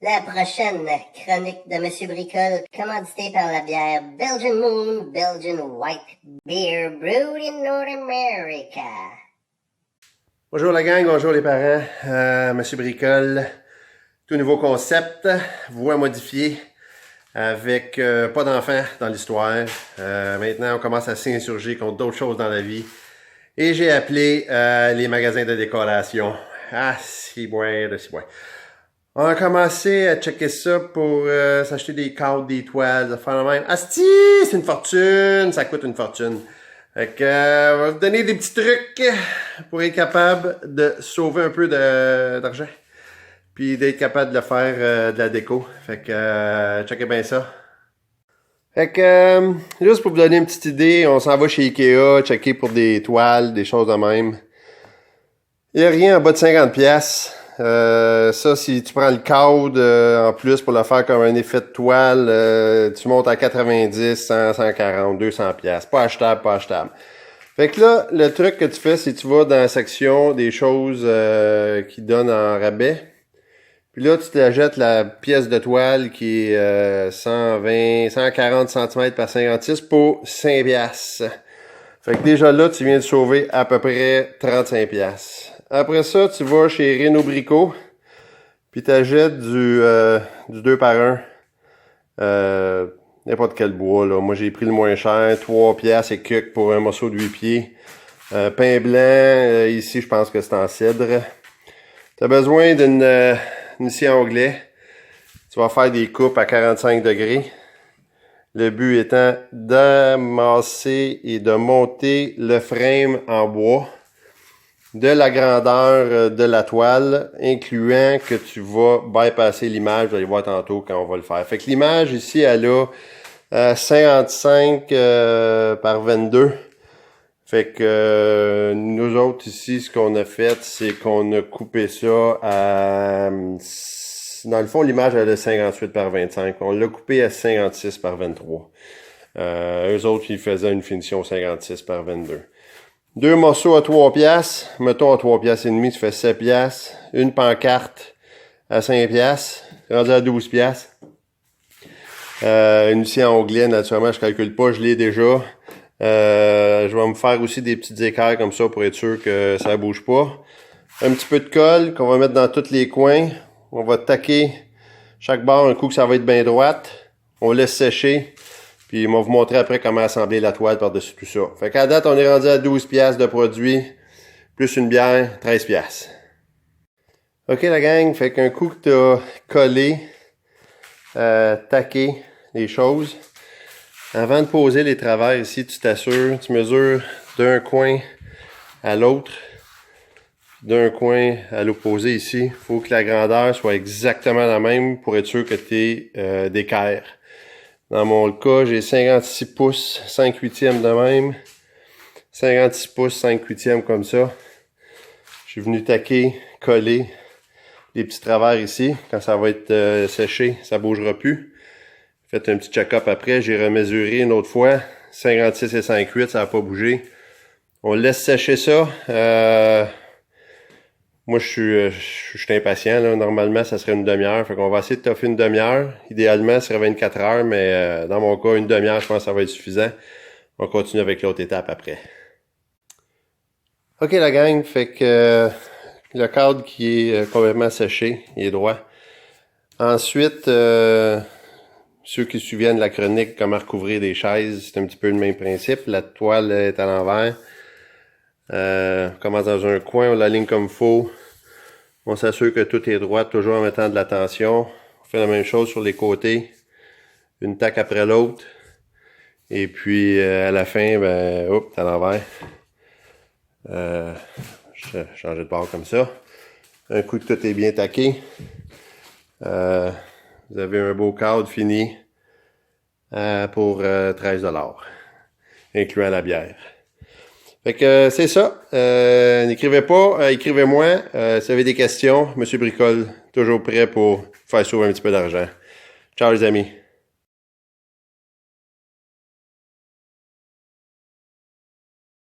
La prochaine chronique de Monsieur Bricole, commanditée par la bière Belgian Moon, Belgian White Beer, brewed in North America. Bonjour la gang, bonjour les parents, Monsieur Bricole, tout nouveau concept, voix modifiée, avec pas d'enfants dans l'histoire. Maintenant on commence à s'insurger contre d'autres choses dans la vie. Et j'ai appelé les magasins de décoration. Ah, c'est bon, c'est bon. On a commencé à checker ça pour s'acheter des cadres, des toiles, de faire le même. Asti, c'est une fortune, ça coûte une fortune. Fait que, on va vous donner des petits trucs pour être capable de sauver un peu d'argent. Puis d'être capable de le faire de la déco. Fait que, checkez bien ça. Fait que, juste pour vous donner une petite idée, on s'en va chez Ikea, checker pour des toiles, des choses de même. Il n'y a rien en bas de 50$. Ça, si tu prends le cadre en plus pour le faire comme un effet de toile, tu montes à 90, 100, 140, 200$. Pas achetable, pas achetable. Fait que là, le truc que tu fais, c'est que tu vas dans la section des choses qui donnent en rabais. Puis là, tu t'achètes la pièce de toile qui est 120, 140 cm par 56 pour 5$. Fait que déjà là, tu viens de sauver à peu près 35$. Après ça, tu vas chez Renault Bricot, puis tu achètes du 2 par 1. N'importe quel bois, là. Moi, j'ai pris le moins cher, 3$ et quelques pour un morceau de 8 pieds. Pain blanc, ici, je pense que c'est en cèdre. Tu as besoin d'une scie à onglet. Tu vas faire des coupes à 45 degrés. Le but étant d'amasser et de monter le frame en bois de la grandeur de la toile, incluant que tu vas bypasser l'image. Vous allez voir tantôt quand on va le faire. Fait que l'image ici, elle a 55 par 22. Fait que nous autres ici, ce qu'on a fait, c'est qu'on a coupé ça à... Dans le fond, l'image elle a 58 par 25. On l'a coupé à 56 par 23. Eux autres, ils faisaient une finition 56 par 22. Deux morceaux à 3$. Mettons à 3,5$, tu fais 7$. Une pancarte à 5$. Rendu à 12$. Une scie en onglet, naturellement, je calcule pas, je l'ai déjà. Je vais me faire aussi des petites équerres comme ça pour être sûr que ça bouge pas. Un petit peu de colle qu'on va mettre dans tous les coins. On va taquer chaque barre un coup que ça va être bien droite. On laisse sécher. Puis on va vous montrer après comment assembler la toile par-dessus tout ça. Fait qu'à date, on est rendu à 12$ de produit. Plus une bière, 13$. Ok la gang, fait qu'un coup que tu as collé, taqué les choses, avant de poser les travers ici, tu t'assures, tu mesures d'un coin à l'autre, d'un coin à l'opposé ici. Il faut que la grandeur soit exactement la même pour être sûr que tu es d'équerre. Dans mon cas, j'ai 56 pouces, 5/8 de même. 56 pouces, 5/8 comme ça. Je suis venu taquer, coller les petits travers ici. Quand ça va être séché, ça ne bougera plus. Faites un petit check-up après. J'ai remesuré une autre fois. 56 et 5/8, ça n'a pas bougé. On laisse sécher ça. Moi, je suis impatient. Là. Normalement, ça serait une demi-heure. Fait qu'on va essayer de toffer une demi-heure. Idéalement, ce serait 24 heures, mais dans mon cas, une demi-heure, je pense que ça va être suffisant. On continue avec l'autre étape après. Ok, la gang, fait que le cadre qui est complètement séché, il est droit. Ensuite, ceux qui se souviennent de la chronique, comment recouvrir des chaises, c'est un petit peu le même principe. La toile est à l'envers. On commence dans un coin, on l'aligne comme il faut. On s'assure que tout est droit, toujours en mettant de la tension. On fait la même chose sur les côtés. Une taque après l'autre. Et puis à la fin, ben, hop, à l'envers. Je vais changer de bord comme ça. Un coup que tout est bien taqué. Vous avez un beau cadre fini pour 13$. Incluant la bière. Fait que c'est ça. N'écrivez pas, écrivez-moi. Si vous avez des questions, Monsieur Bricole, toujours prêt pour faire sauver un petit peu d'argent. Ciao les amis.